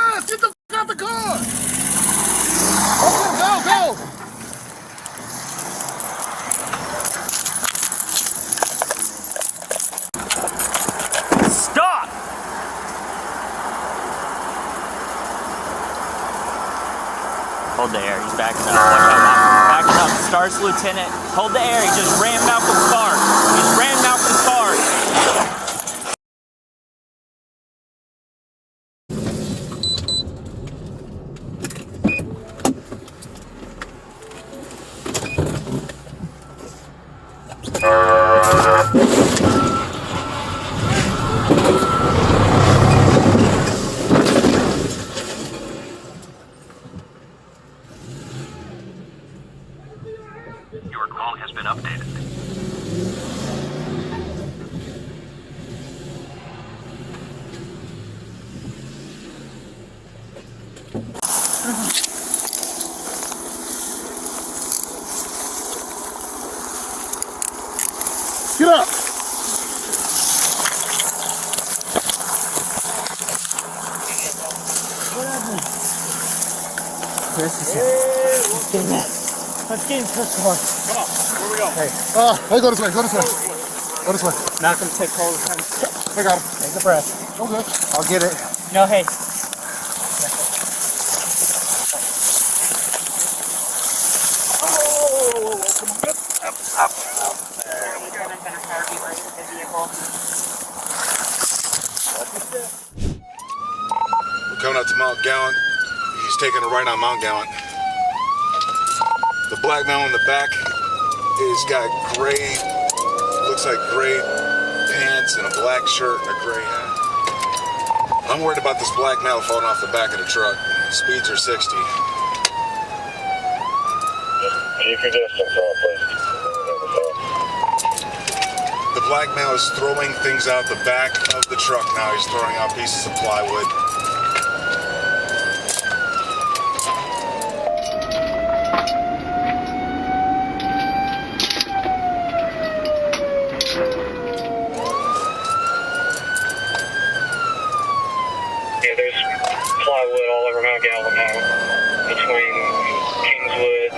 fast! Get the f out the car! Okay, go! Stop! Hold the air, he's backing up. Watch out, backing up. Stars Lieutenant. Hold the air, he just ran Malcolm's car. He just ran Malcolm's car. Your call has been updated. Get up! What happened? Chris is here. Let's get in there. Let's get in Chris' car. Come on, where we go? Hey, go this way, go this way. Go this way. Malcolm, take hold of him. I got him. Take a breath. Okay. I'll get it. No, hey. We're coming up to Mount Gallant. He's taking a right on Mount Gallant. The black male in the back is got gray, looks like gray pants and a black shirt and a gray hat. I'm worried about this black male falling off the back of the truck. Speeds are 60. Keep your distance off, please. The black male is throwing things out the back of the truck now. He's throwing out pieces of plywood. Yeah, there's plywood all over Mount Gallant now. Between Kingswood,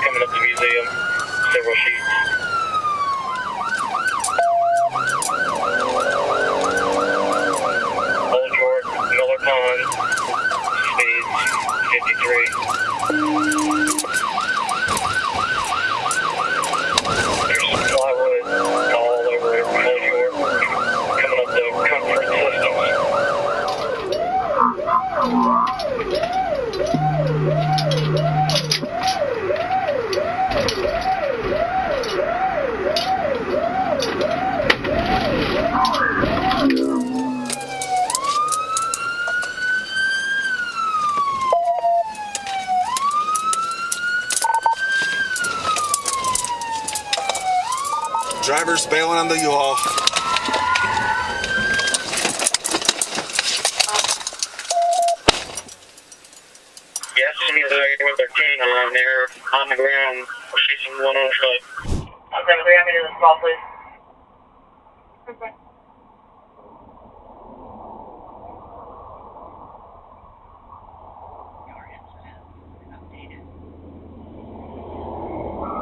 coming up to the museum, several sheets. Old York, Miller Pond, speeds 53. There's plywood all over Old York, coming up to Comfort Systems. Driver's bailing on the U-Haul. Yes, with their team on there, on the ground, chasing one on foot. Okay, we have me to this call, please. Okay.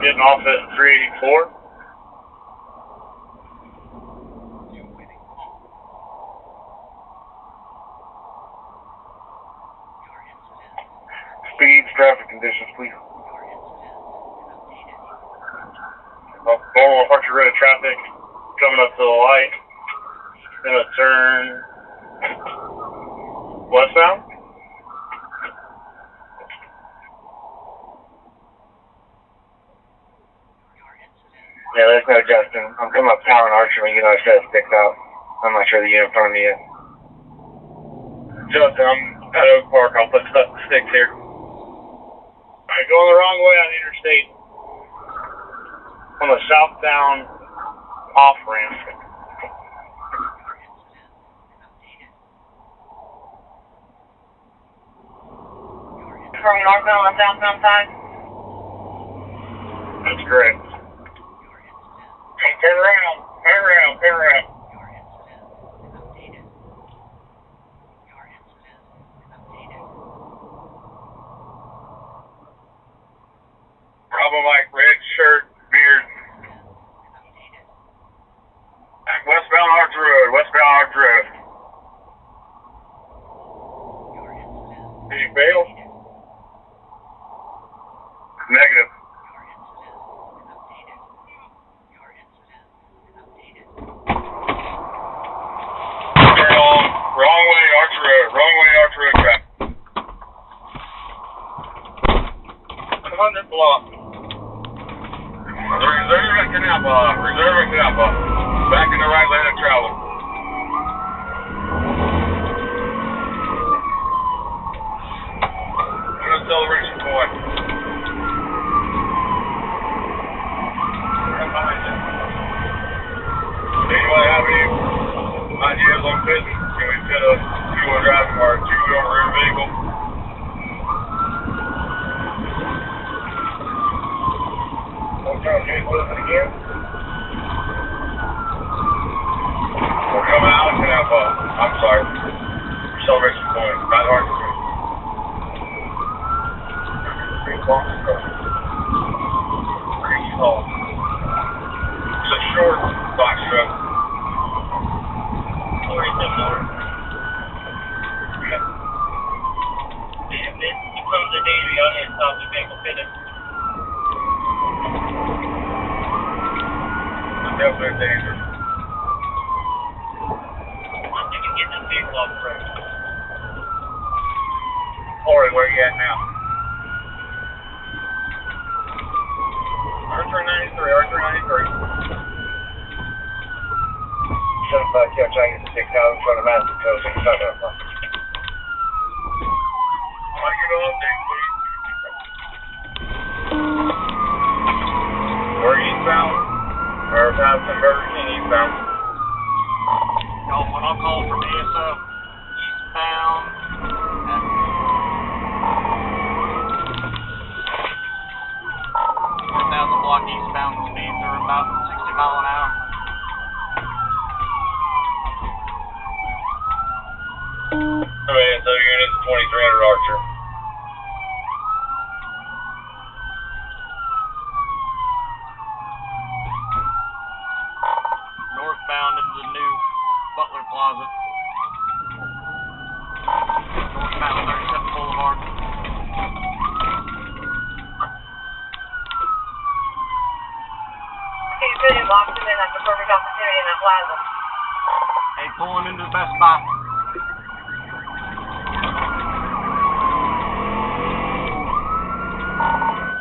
Getting off at 384. Speeds, traffic conditions, please. Normal departure road traffic coming up to the light. Gonna turn westbound. Yeah, there's no Justin. I'm coming up Tower and Archer when you know it says sticks out. I'm not sure the unit in front of me yet. Justin, I'm at Oak Park. I'll put sticks here. Alright, going the wrong way on the interstate. On the southbound off ramp. From northbound on southbound side? That's correct. Turn around. of like red shirt, beard. Westbound Arch Road, westbound Arch Road. Did you fail? Negative. Turn on. Wrong way, Arch Road. Wrong way, Arch Road traffic. 100 block. Reserve at Canal Block. Reserve at Canal Block. Back in the right lane of travel. Acceleration point. Anybody have any ideas on fitting? Can we fit a two-wheel drive or a two-wheel rear vehicle? What kind of vehicle is it again? We're coming out of Canal Block. I'm sorry. Acceleration point. Not hard to do. UHaul. It's a short box truck. Or is it more? Yeah. If it becomes a daily, I'll need to stop the vehicle fitting. It's definitely a danger. I'm thinking get this vehicle off the road. Corey, where you at now? R393, R393. 75, yeah, trying to get the 6 out in front of Master Coast. It's not gonna fly. Like your update, please. We're eastbound. Or past some Burger King eastbound. Call one on call from ASO. Eastbound. 4,000 block eastbound speeds are about 60 mile an hour. Okay, so units 2300 Archer. Northbound into the new Butler Plaza. Northbound 37 Boulevard. Okay, good. It locks him in. That's a perfect opportunity in that plaza. Hey, pulling into the Best Buy.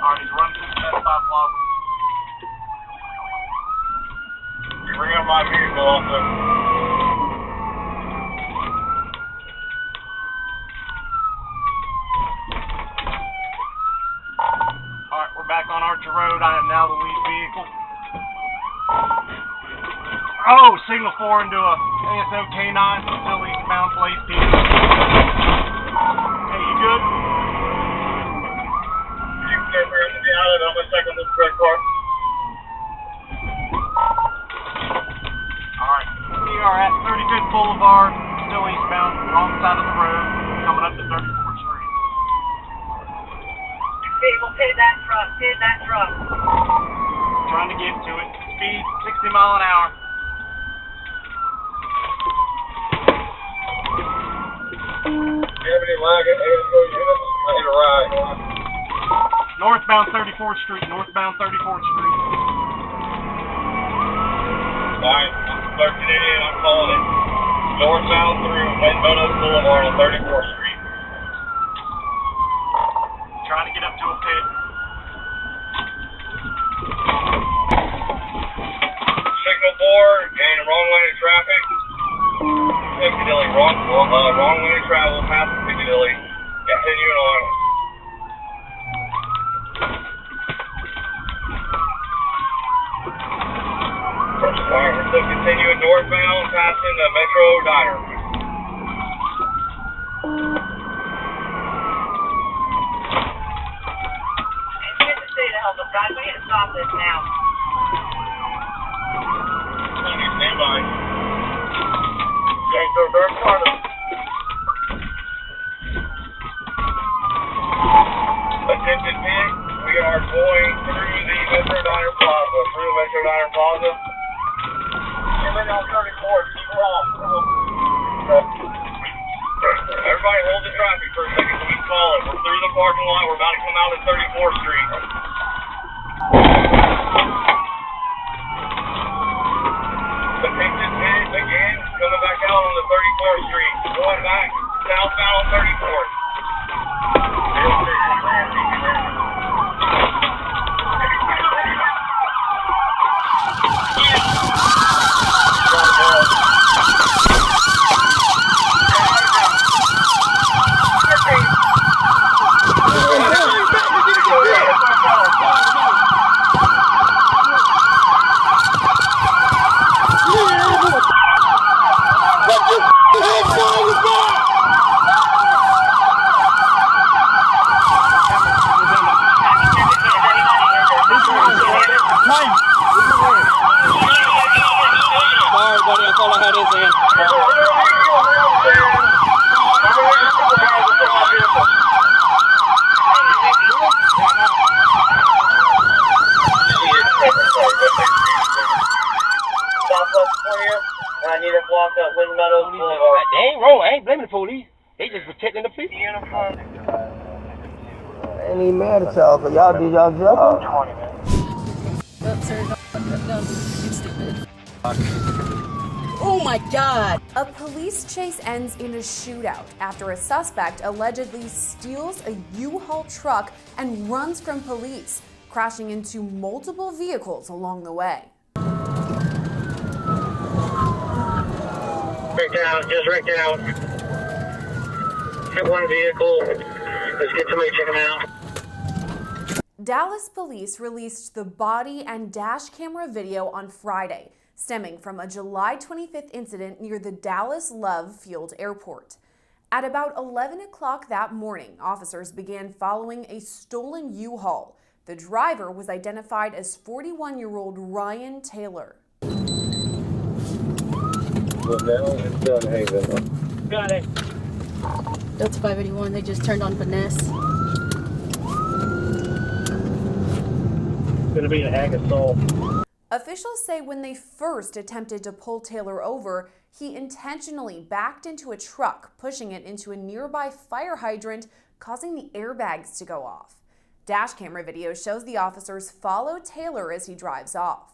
Alright, he's running through the Best Buy Plaza. You bring up my vehicle also. Alright, we're back on Archer Road. I am now the lead vehicle. Oh, signal 4 into a ASO K9, still eastbound, place P. Hey, you good? You can get where in the island. I'm gonna check on this red car. Alright, we are at 35th Boulevard, still eastbound, wrong side of the road, coming up to 34th Street. Vehicle, pit that truck. Pit that truck. Trying to get to it. Speed 60 mile an hour. Do you have any lag at ASO units? I hit a ride. Northbound 34th Street, northbound 34th Street. Alright, 1388, I'm calling it. Northbound through Meadows Boulevard on 34th Street. Trying to get up to a pit. Signal 4, in the wrong lane of traffic. Piccadilly, wrong lane of travel, past Piccadilly. Continuing on. Alright, we're still continuing northbound, passing the Metro Diner. It's good to see the help us, guys. We need to stop this now. Stand by. Okay, so third part of attempted pit. We are going through for a second. Let me call it. We're through the parking lot. We're about to come out of 34th Street. The picture's hit again. Coming back out on the 34th Street. Going back southbound on 34th. I need to block up Wind Meadows Boulevard. They ain't wrong. I ain't blaming the police. They just protecting the people. Uniform. I ain't even mad at y'all, cause y'all did y'all job. 20 minutes. You're stupid. Oh my God! A police chase ends in a shootout after a suspect allegedly steals a U-Haul truck and runs from police, crashing into multiple vehicles along the way. Wrecked out, just wrecked out. Hit one vehicle. Let's get somebody to check him out. Dallas police released the body and dash camera video on Friday, stemming from a July 25th incident near the Dallas Love Field Airport. At about 11 o'clock that morning, officers began following a stolen U-Haul. The driver was identified as 41-year-old Ryan Taylor. Got it. Delta 581, they just turned on finesse. It's gonna be an Agassol. Officials say when they first attempted to pull Taylor over, he intentionally backed into a truck, pushing it into a nearby fire hydrant, causing the airbags to go off. Dash camera video shows the officers follow Taylor as he drives off.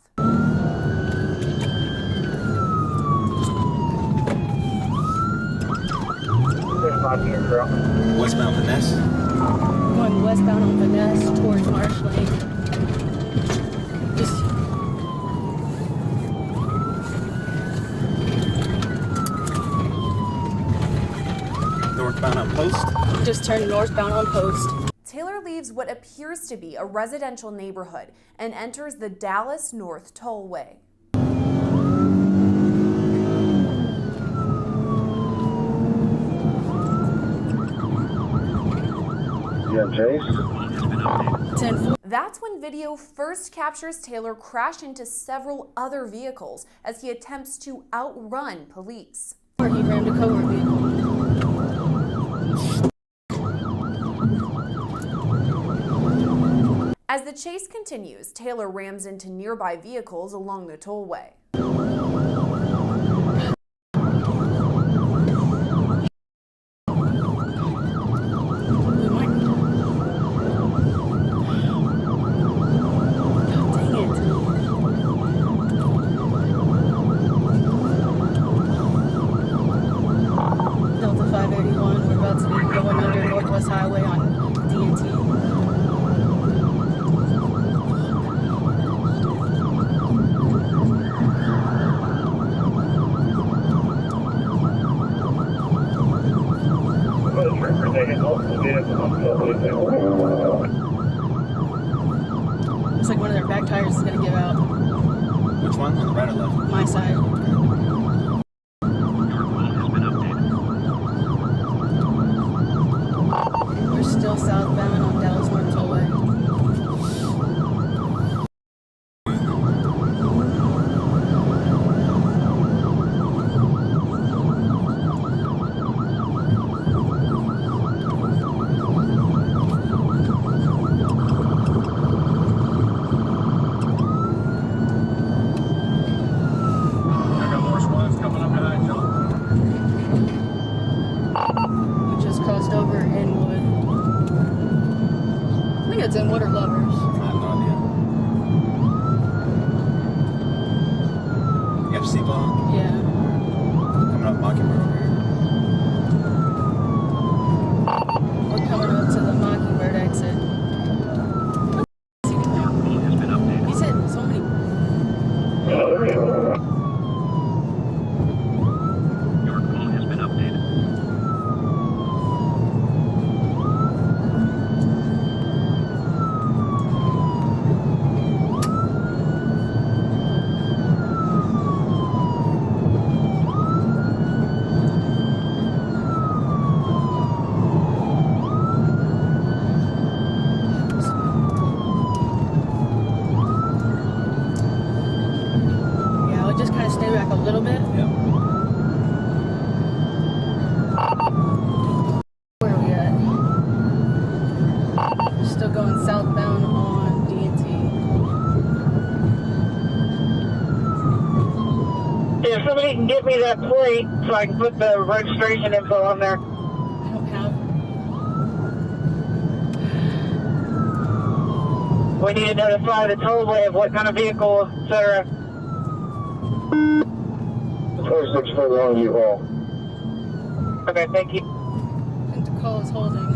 Westbound finesse. Going westbound on finesse towards Marsh Lane. Just Northbound on Post. Just turned northbound on Post. Taylor leaves what appears to be a residential neighborhood and enters the Dallas North Tollway. That's when video first captures Taylor crash into several other vehicles as he attempts to outrun police. He rammed a cover vehicle. As the chase continues, Taylor rams into nearby vehicles along the tollway. Delta 581, we're about to be going under Northwest Highway on DNT. Looks like one of their back tires is going to give out. Which one? On the right or left? My side. We're still southbound on Dallas North Tollway. and what are lovers? I have no idea. You got your seatbelt on? Yeah. Coming up Mockingbird over here. We're coming up to the Mockingbird exit. He's hitting so many. Just kind of stay back a little bit. Yeah. Where are we at? Still going southbound on D&T. If somebody can get me that plate so I can put the registration info on there. I don't have. We need to notify the tollway of what kind of vehicle, etc. 26 for long UHaul. Okay, thank you. I think the call is holding.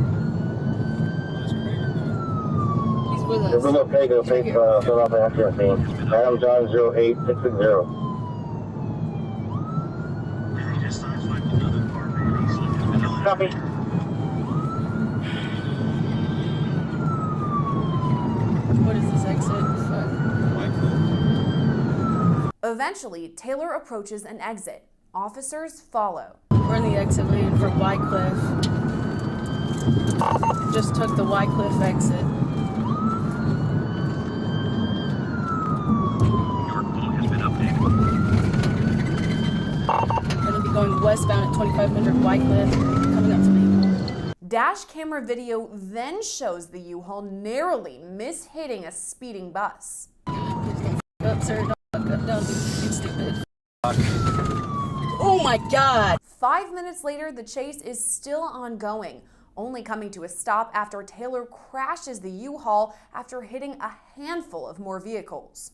He's with us. If we're okay, go take fill out the accident scene. Adam John 08660. Copy. What is this exit? Fuck. Eventually, Taylor approaches an exit. Officers follow. We're in the exit lane for Wycliffe. Just took the Wycliffe exit. Gonna be going westbound at 2500 Wycliffe, coming up to the U-Haul. Dash camera video then shows the U-Haul narrowly mishitting a speeding bus. Up, sir. Don't fuck up. Don't be stupid. Oh my God! 5 minutes later, the chase is still ongoing, only coming to a stop after Taylor crashes the U-Haul after hitting a handful of more vehicles.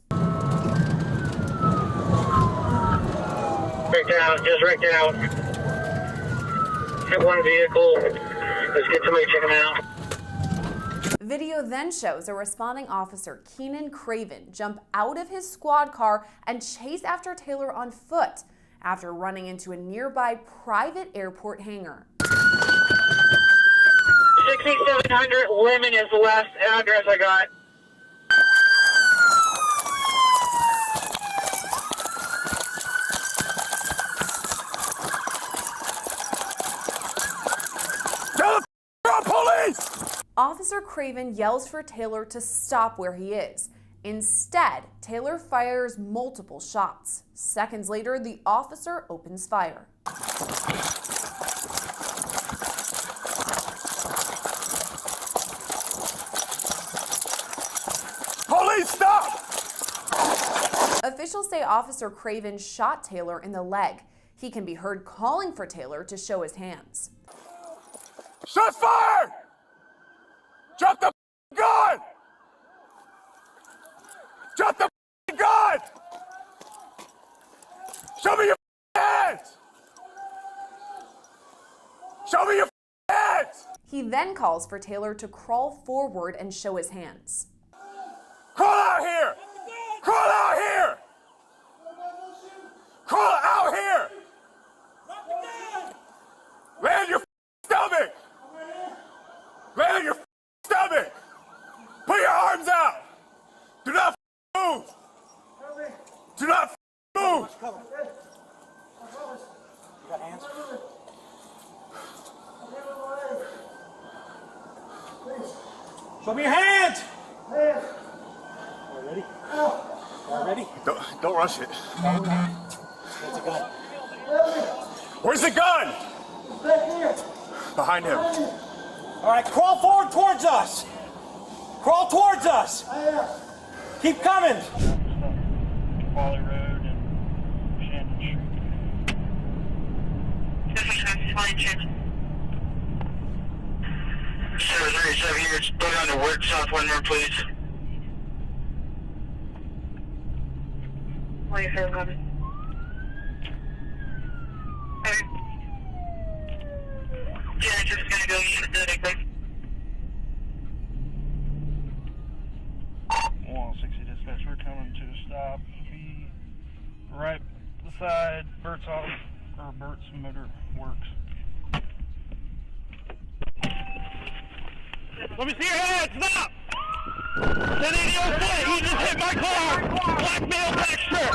Wrecked out, just wrecked out. Hit one vehicle. Let's get somebody checking out. Video then shows a responding officer, Keenan Craven, jump out of his squad car and chase after Taylor on foot after running into a nearby private airport hangar. 6700 Lemon is the last address I got. Officer Craven yells for Taylor to stop where he is. Instead, Taylor fires multiple shots. Seconds later, the officer opens fire. Police, stop! Officials say Officer Craven shot Taylor in the leg. He can be heard calling for Taylor to show his hands. Shots fired! Drop the gun! Drop the gun! Show me your hands! Show me your hands! He then calls for Taylor to crawl forward and show his hands. Crawl out here! Crawl out here! Crawl out here! Land on your stomach! Land on your stomach! Put your arms out! Do not move! Do not move! You got hands? Show me your hands! All ready? All ready? Don't rush it. Where's the gun? Where's the gun? Behind him. All right, crawl forward towards us. Crawl towards us. Keep coming. Wally Road and Shannon Street. 737 here, just put on the work, Southwind Road, please. 2711. Yeah, just gonna go use the thing. 160 dispatch, we're coming to a stop. Be right beside Bert's office, or Bert's Motor Works. Let me see your head, stop! 1080 he just hit my car! Black male texture!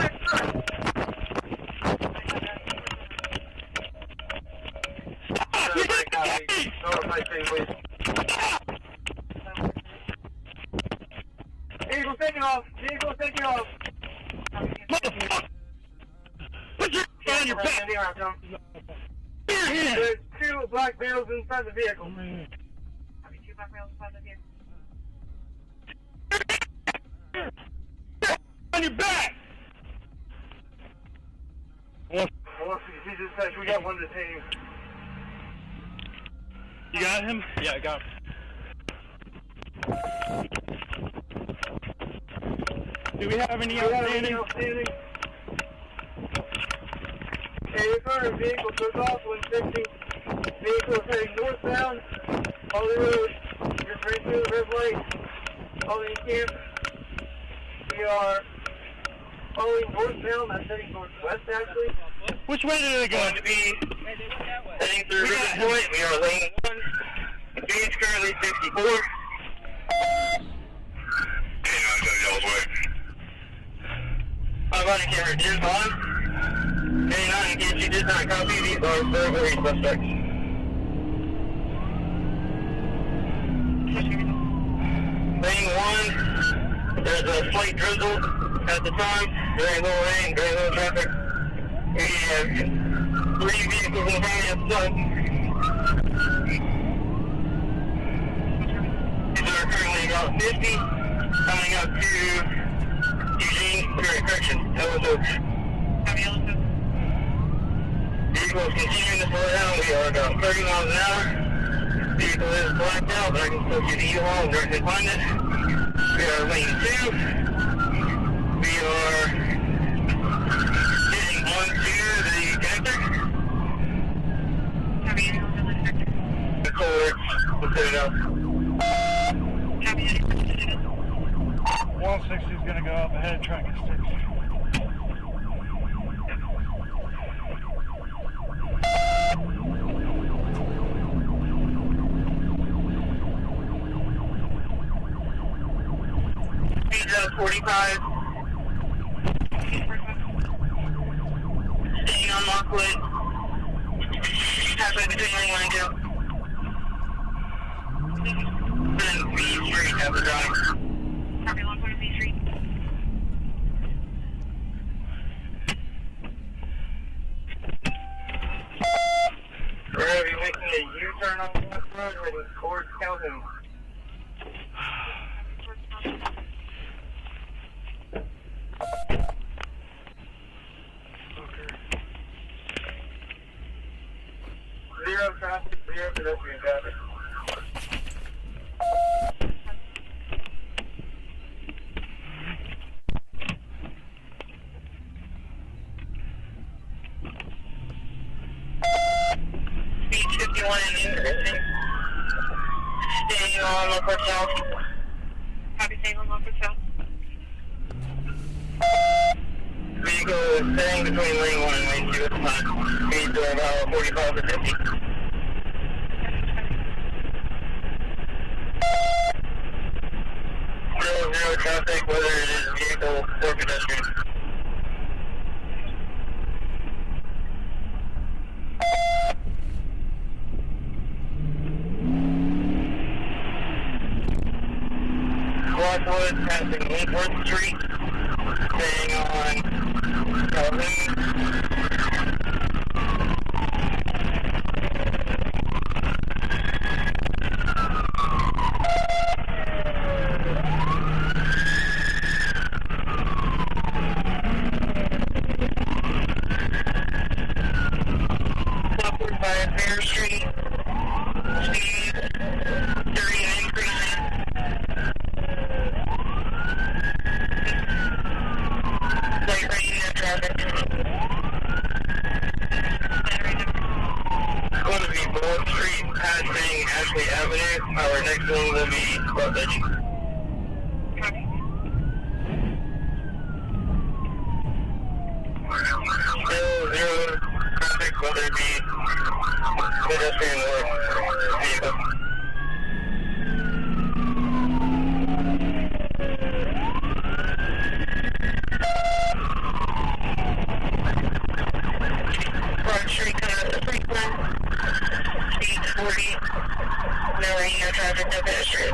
Stop! You hit the gate! Vehicle taking off! Vehicle taking off! Motherfucker! Put your hand on your back! There's 2 black males inside the vehicle. 2 black males inside the vehicle. On your back! We got one detained. You got him? Yeah, I got him. Do we have any outstanding? Okay, your current vehicle took off 160. Vehicle is heading northbound. All the road. You're right through the red light. Holding camp. We are following northbound. That's heading northwest, actually. Which way did it go? Going to be heading through River Point. We are lane 1. Speed is currently 64. My body camera is on. Getting on in case you did not copy, these are burglary suspects. Lane 1, there's a slight drizzle at the time. Very little rain, very little traffic. We have 3 vehicles in front of us. These are currently about 50, coming up to Eugene, correction, Yellowstone. Vehicle is continuing to slow down. We are about 30 miles an hour. Vehicle is blacked out, but I can still get the UHaul and directly find it. We are lane 2. We are getting onto the connector. The courts, we'll set it up. 160 is going to go up ahead and try and get sticks. Speed's up 45. Staying on Lockwood. Halfway between lane 1 and 2. Then B Street at the drive. Copy, Lockwood and B Street. We're going to be making a U-turn on West Road heading towards Calhoun. Zero traffic, 0 pedestrian traffic. Speed 51 and increasing. Staying on Lockwood South. Copy, staying on Lockwood South. Vehicle is staying between lane 1 and lane 2 at the time. Speeds are about 45 to 50. Zero traffic, whether it is vehicle or pedestrian. Lockwood passing Wentworth Street, staying on Calhoun. Lockwood by Fair Street, speed Our next one will be Rutledge. Still zero traffic, whether it be pedestrian or vehicle. Broad Street, frequent, speed 40, no rain, no traffic, no pedestrian.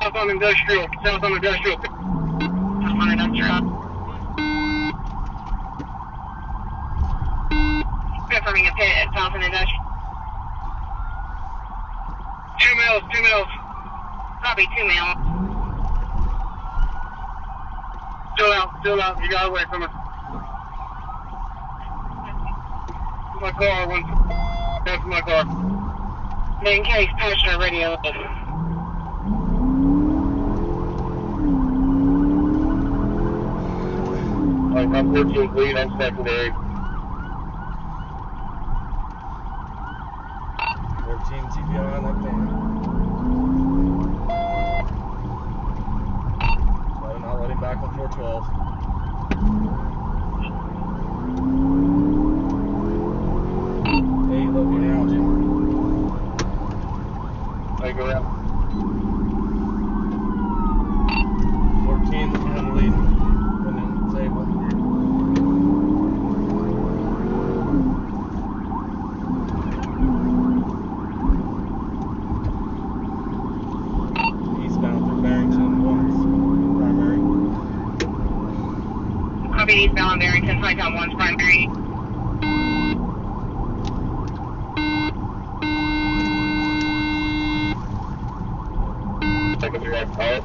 South on Industrial. South on Industrial. South on Industrial. Confirming a pit at South on Industrial. 2 mils, 2 mils. Copy, 2 mil. Still out. You got away from us. My car, one. That's my car. Main case, passenger radio. I'm 14th lead, I'm secondary. 14 TPI on that corner. Try to not let him back on 412. Hey, look around you. I go around. 14 looking on the lead. Putting in the table. Eastbound through Barrington, one's primary. Copy eastbound Barrington, Hightown 1's primary. Secondary, I call it.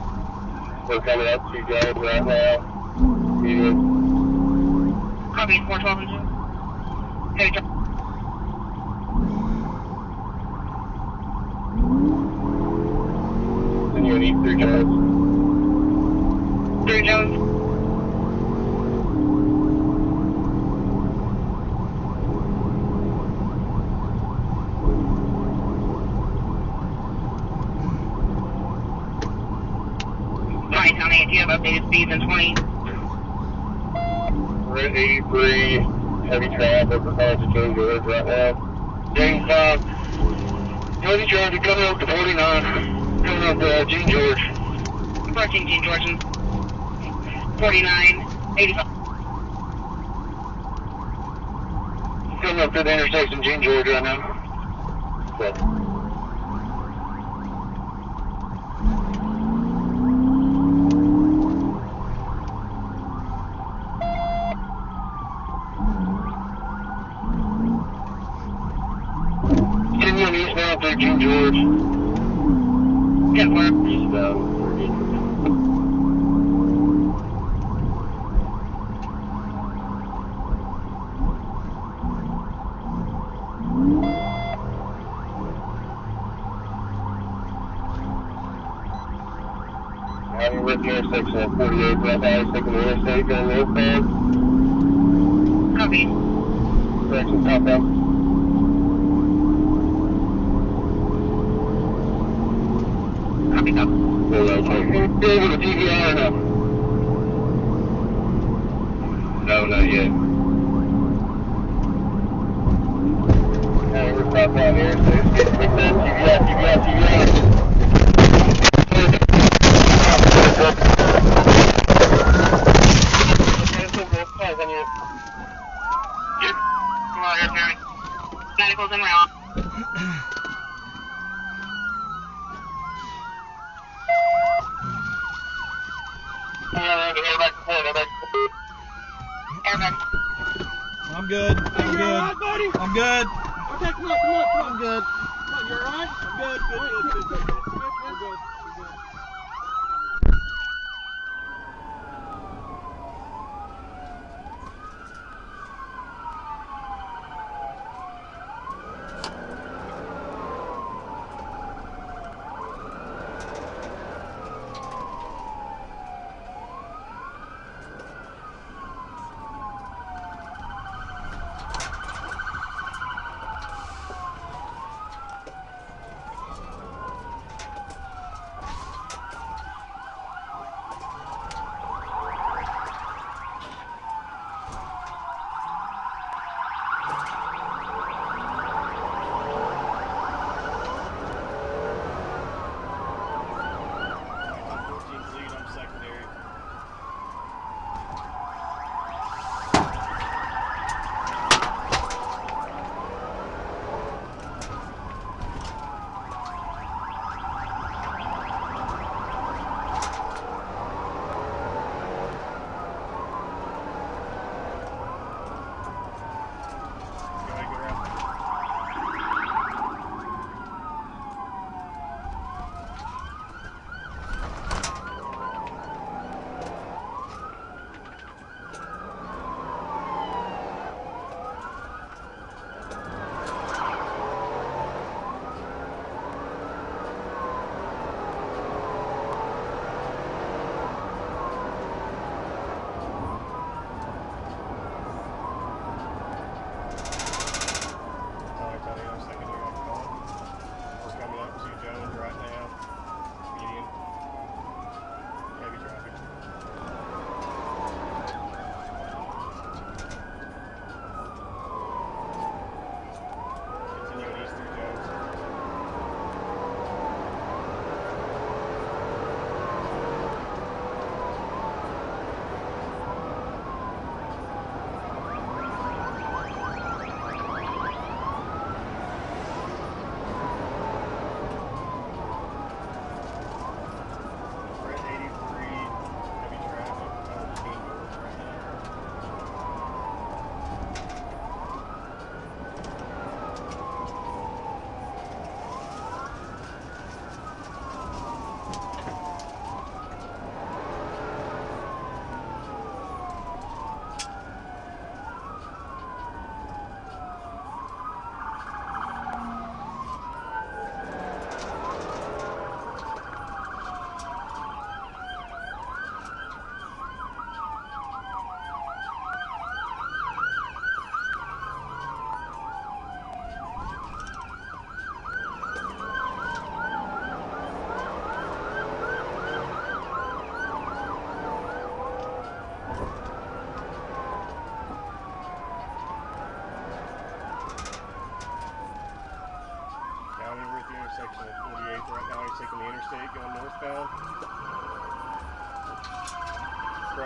We're coming up to go right now. Medium. Copy 412 engine. Heavy truck. Then you need 3 Jones. 3 Jones. Hightown 8, do you have updated speeds in 20? we're at 83, heavy traffic, we're calling to King George right now. James, heavy traffic coming up to 49, coming up to King George. Approaching King George. 49, 85. Coming up to the intersection King George right now. So. Eastbound through King George. Yeah, we're Eastbound. Having with the intersection at 48, left eye, taking the interstate, going northbound. copy. Direction southbound. Copy, copy. You able to DVR or no? No, not yet. We're southbound here, so it's getting big time. TVR. Medicals en route. I'm good. I'm good. Right, buddy? I'm good. Okay, come on. I'm good. Come on, you alright? I'm good. Good. I'm good.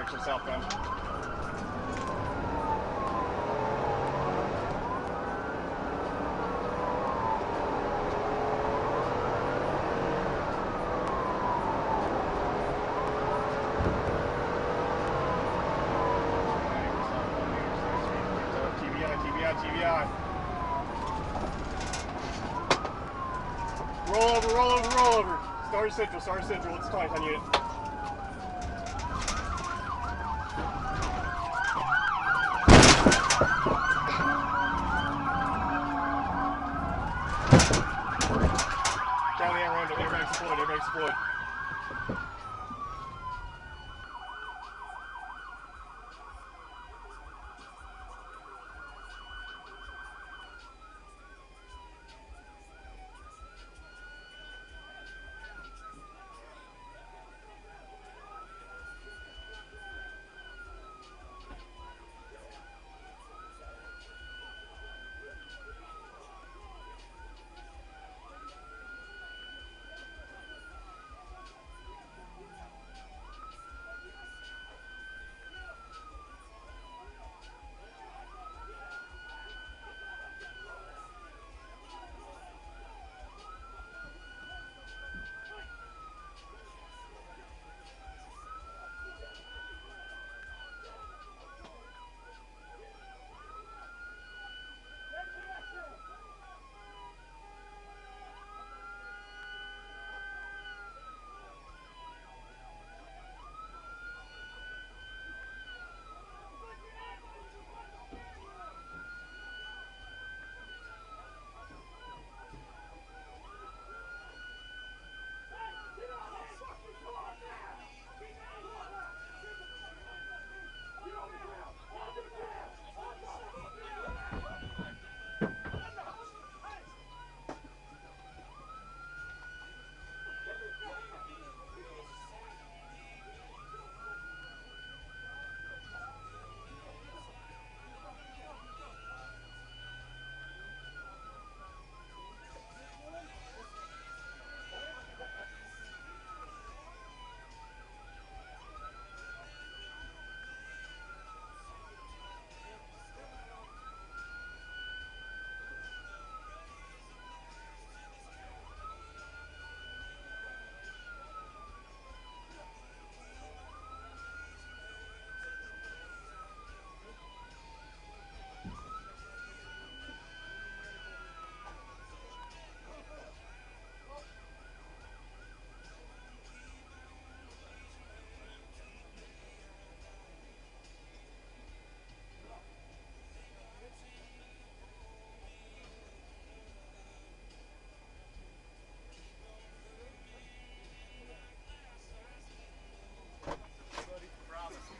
direction southbound. TBI. Roll over. Star Central, it's 20 unit. Down the air random, airbags deployed.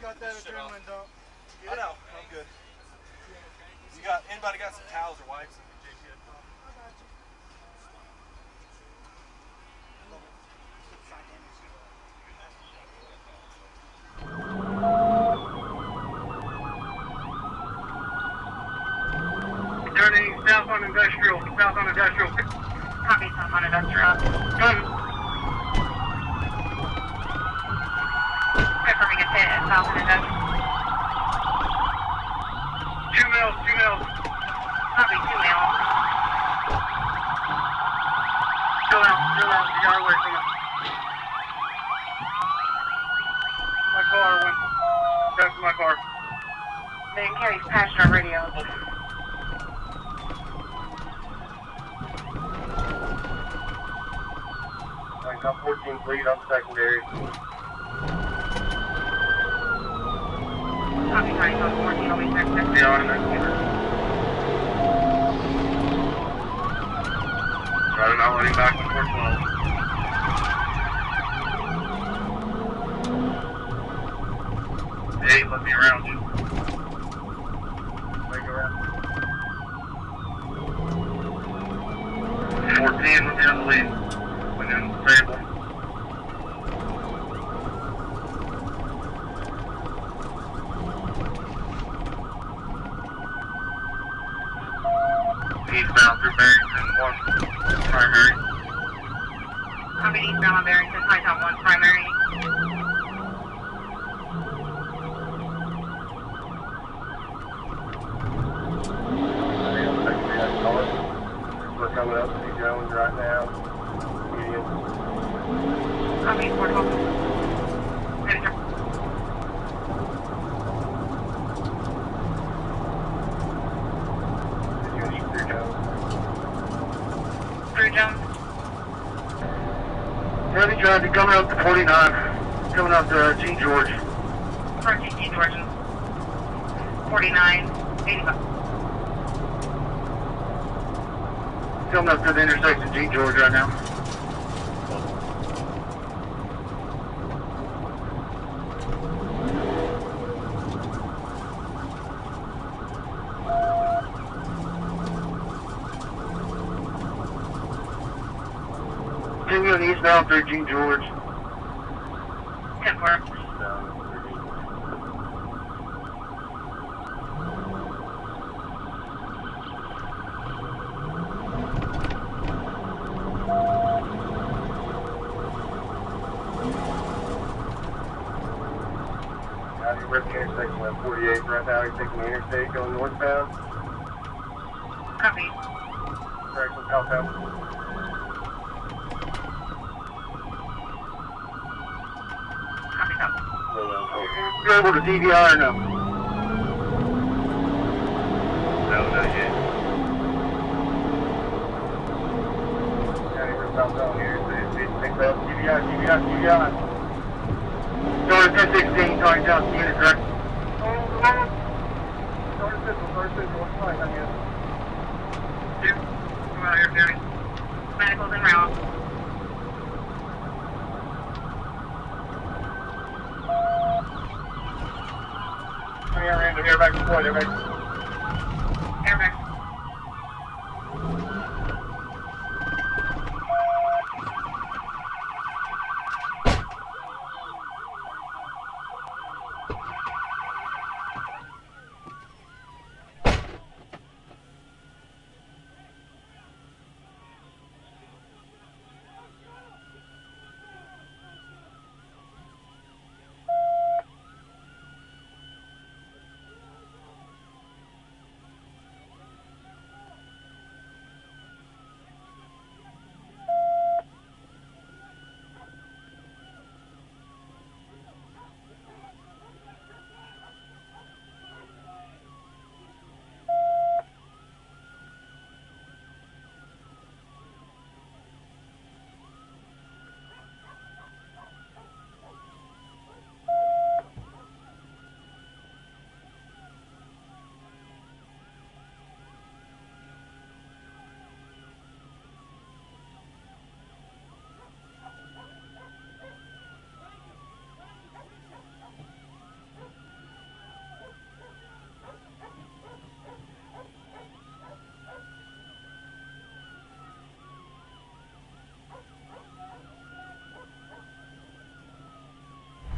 Got that adrenaline dump. I know, I'm good. Anybody got some towels or wipes? Turning south on industrial. Copy, south on industrial. Gun. Confirming a hit at south on industrial. 2 mils. Copy, 2 mils. Still out, a yard away from it. My car went, that's my car. Man carries passenger radio. Like top 14 bleed up secondary. Copy, Tiny, top 14, I'll be secondary. Yeah, on that. Right now, letting back to 412. Hey, let me around you. Make around. 14 will be on the lead. When in the table. Eastbound through Barrington 1 primary. Coming eastbound on Barrington, high top 1 primary. drones right now. Copy, Fort Hall. Ready, sir. Three Jones. Heavy traffic coming up to 49, coming up to St. George. Approaching St. George. 49, 85. Coming up to the intersection St. George right now. Continuing eastbound through St. George. 10-4. We're at the intersection of 48 right now. You're taking the interstate going northbound. Copy. Direction southbound. Copy, stop. You able to DVR or no? No, not yet. We're southbound here. DVR. Door 1016, calling down to unit direct. Door Central, what's fine on you? Come out here, Jerry. Medicals en route. Airback deployed, airback. Airbag.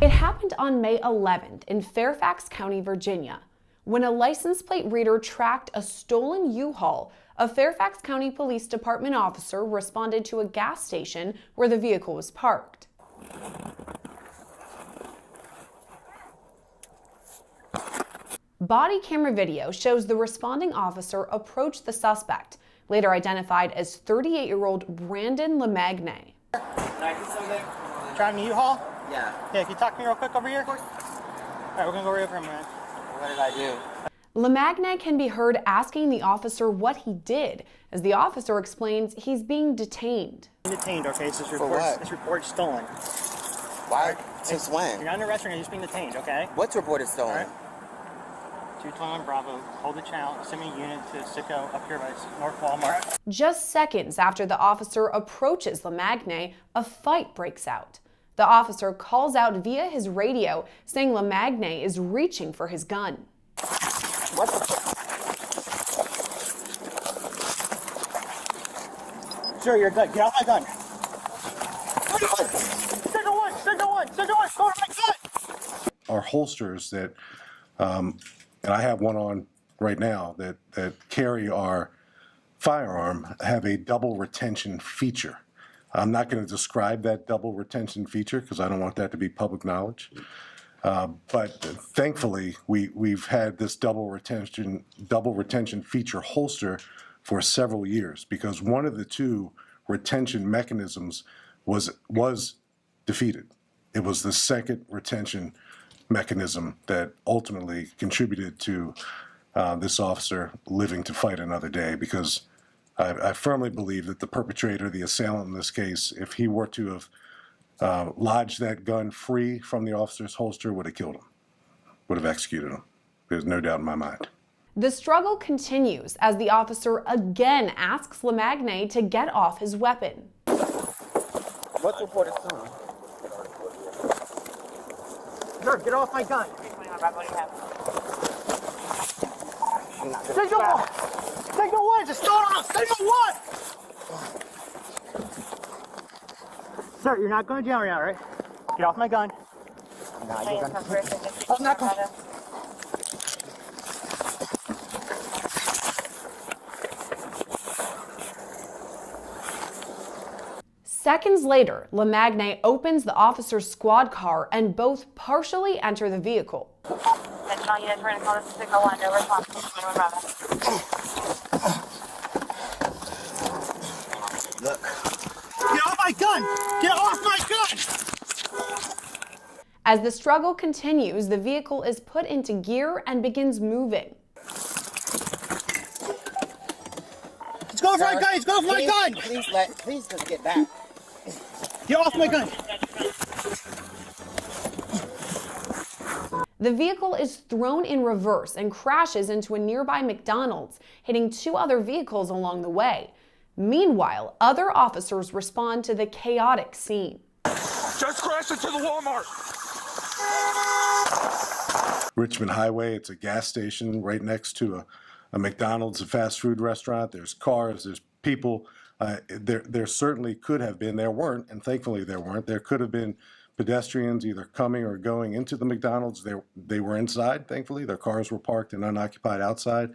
It happened on May 11th in Fairfax County, Virginia. When a license plate reader tracked a stolen U-Haul, a Fairfax County Police Department officer responded to a gas station where the vehicle was parked. Body camera video shows the responding officer approach the suspect, later identified as 38-year-old Brandon LeMagne. Can I do something? Driving a U-Haul? Yeah. Yeah, can you talk to me real quick over here? Of course. All right, we're gonna go right over him, man. What did I do? LeMagne can be heard asking the officer what he did, as the officer explains he's being detained. Detained, okay? So For what? this report is stolen. Why? Since when? You're not in a restaurant, you're just being detained, okay? What's reported stolen? All right. 221 Bravo, hold the channel, send me a unit to Sicko up here by North Walmart. Just seconds after the officer approaches LeMagne, a fight breaks out. The officer calls out via his radio, saying LeMagne is reaching for his gun. What the Sir, you're good. Get off my gun. Signal one, go to my gun. Our holsters that, and I have one on right now, that carry our firearm have a double retention feature. I'm not going to describe that double retention feature because I don't want that to be public knowledge. But thankfully, we've had this double retention feature holster for several years because one of the two retention mechanisms was defeated. It was the second retention mechanism that ultimately contributed to this officer living to fight another day, because I firmly believe that the perpetrator, the assailant in this case, if he were to have lodged that gun free from the officer's holster, would have killed him, would have executed him. There's no doubt in my mind. The struggle continues as the officer again asks LeMagne to get off his weapon. What's reported soon? Sir, get off my gun. Signal 1! Signal 1! Just start off! Signal 1! Sir, you're not going to jail right now, right? Get off my gun. No, you're gonna... I'm not going. Seconds later, LeMagne opens the officer's squad car and both partially enter the vehicle. Look. Get off my gun! Get off my gun! As the struggle continues, the vehicle is put into gear and begins moving. Let's go for my gun! Let's go for my gun! Please just get back. Get off my gun! The vehicle is thrown in reverse and crashes into a nearby McDonald's, hitting two other vehicles along the way. Meanwhile, other officers respond to the chaotic scene. Just crashed into the Walmart. Richmond Highway, it's a gas station right next to a McDonald's, a fast food restaurant. There's cars, there's people. There certainly could have been, there weren't, and thankfully there weren't. There could have been pedestrians either coming or going into the McDonald's. They were inside, thankfully. Their cars were parked and unoccupied outside.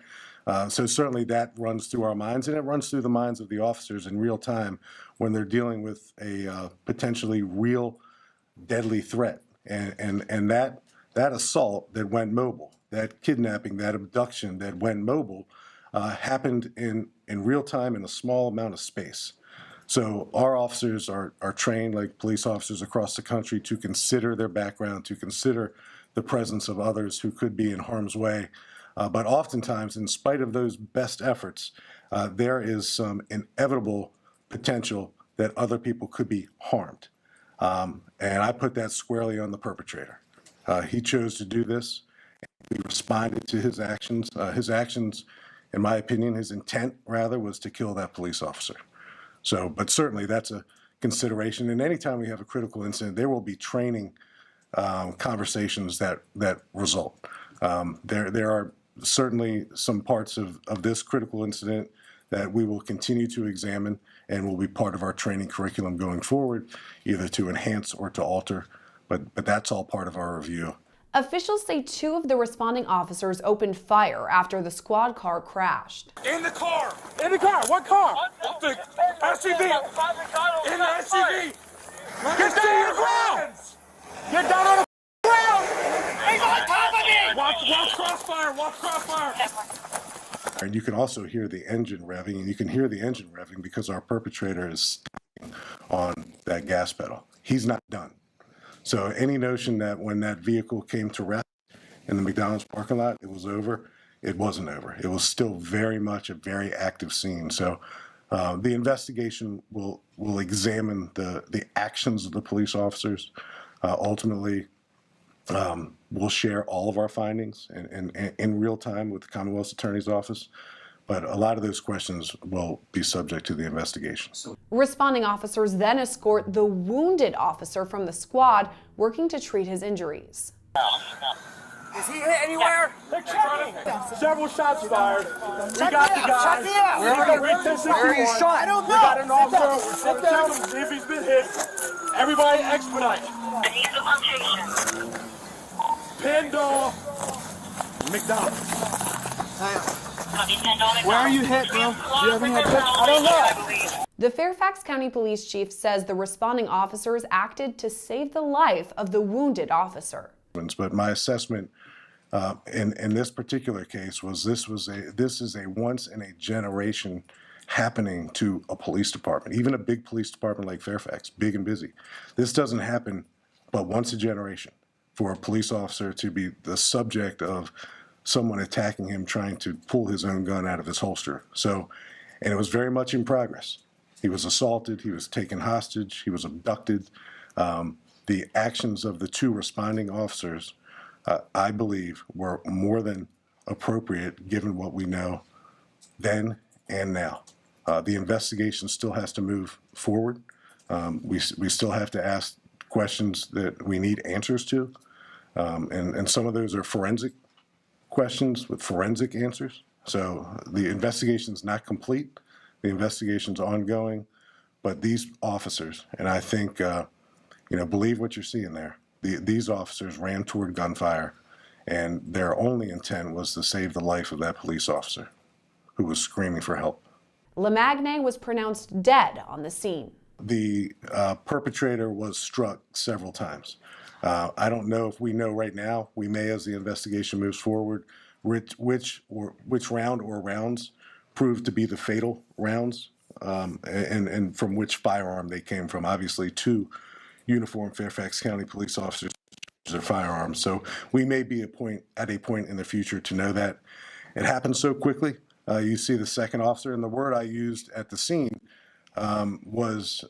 So certainly that runs through our minds, and it runs through the minds of the officers in real time when they're dealing with a potentially real deadly threat. And that assault that went mobile, that kidnapping, that abduction that went mobile happened in real time in a small amount of space. So our officers are trained like police officers across the country to consider their background, to consider the presence of others who could be in harm's way. But oftentimes, in spite of those best efforts, there is some inevitable potential that other people could be harmed. And I put that squarely on the perpetrator. He chose to do this. We responded to his actions. His actions, in my opinion, his intent, rather, was to kill that police officer. So, but certainly that's a consideration. And anytime we have a critical incident, there will be training conversations that result. There are certainly some parts of this critical incident that we will continue to examine and will be part of our training curriculum going forward, either to enhance or to alter. But that's all part of our review. Officials say two of the responding officers opened fire after the squad car crashed. In the car! In the car! What car? The SUV! In the SUV! Get down on the ground! Get down on the ground! He's on top of me! Watch crossfire! Watch crossfire! And you can also hear the engine revving, and you can hear the engine revving because our perpetrator is stepping on that gas pedal. He's not done. So any notion that when that vehicle came to rest in the McDonald's parking lot, it was over, it wasn't over. It was still very much a very active scene. So the investigation will examine the actions of the police officers. Ultimately, we'll share all of our findings in real time with the Commonwealth's Attorney's Office. But a lot of those questions will be subject to the investigation. Responding officers then escort the wounded officer from the squad, working to treat his injuries. Is he hit anywhere? Several shots fired. We got the guy. Where are you shot? I don't know. We got an officer. We're down to see if he's been hit. Everybody expedite. Pendle. McDonald's. Where are you hit, bro? Do you have any pictures? I don't know. The Fairfax County Police Chief says the responding officers acted to save the life of the wounded officer. But my assessment In this particular case, this is a once in a generation happening to a police department, even a big police department like Fairfax, big and busy. This doesn't happen but once a generation for a police officer to be the subject of someone attacking him, trying to pull his own gun out of his holster. So, and it was very much in progress. He was assaulted, he was taken hostage, he was abducted. The actions of the two responding officers, I believe, were more than appropriate given what we know then and now. The investigation still has to move forward. We still have to ask questions that we need answers to. And some of those are forensic questions with forensic answers. So the investigation's not complete. The investigation's ongoing. But these officers, and I think, believe what you're seeing there. These officers ran toward gunfire, and their only intent was to save the life of that police officer who was screaming for help. LeMagne was pronounced dead on the scene. The perpetrator was struck several times. I don't know if we know right now. We may, as the investigation moves forward, which round or rounds proved to be the fatal rounds, and from which firearm they came from. Obviously, two uniformed Fairfax County police officers their firearms. So we may be at a point in the future to know that. It happened so quickly. You see the second officer, and the word I used at the scene was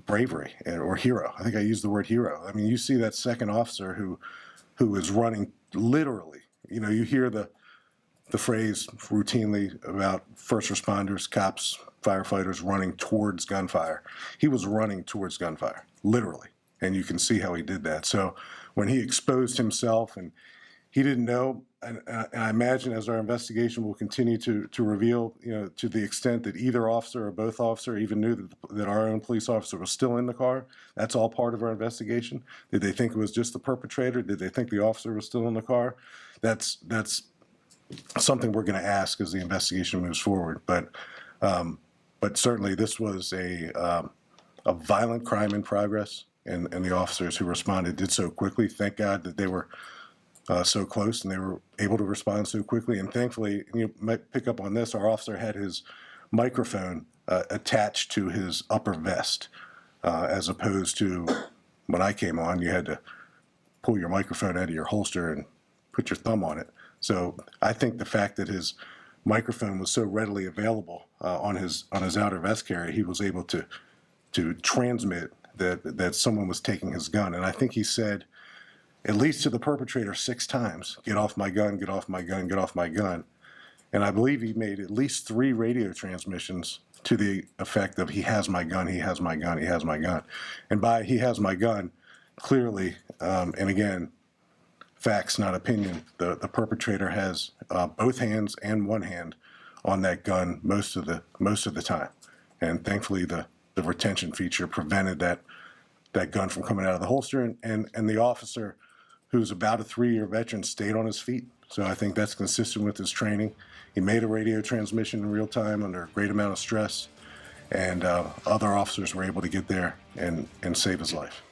bravery or hero. I think I used the word hero. I mean, you see that second officer who is running literally. You hear the phrase routinely about first responders, cops, firefighters running towards gunfire. He was running towards gunfire, literally, and you can see how he did that. So when he exposed himself, and he didn't know, and I imagine as our investigation will continue to reveal, to the extent that either officer or both officer even knew that our own police officer was still in the car, that's all part of our investigation. Did they think it was just the perpetrator? Did they think the officer was still in the car? That's something we're going to ask as the investigation moves forward. But certainly this was a violent crime in progress, and the officers who responded did so quickly. Thank God that they were so close and they were able to respond so quickly. And thankfully, you might pick up on this, our officer had his microphone attached to his upper vest, as opposed to when I came on, you had to pull your microphone out of your holster and put your thumb on it. So I think the fact that his microphone was so readily available on his outer vest carry, he was able to transmit that someone was taking his gun. And I think he said, at least to the perpetrator 6 times, "Get off my gun, get off my gun, get off my gun." And I believe he made at least 3 radio transmissions to the effect of, "He has my gun, he has my gun, he has my gun." And by "he has my gun," clearly, and again, facts, not opinion, the perpetrator has both hands and one hand on that gun most of the time. And thankfully, the retention feature prevented that gun from coming out of the holster, and the officer, who's about a 3-year veteran, stayed on his feet. So I think that's consistent with his training. He made a radio transmission in real time under a great amount of stress, and other officers were able to get there and save his life.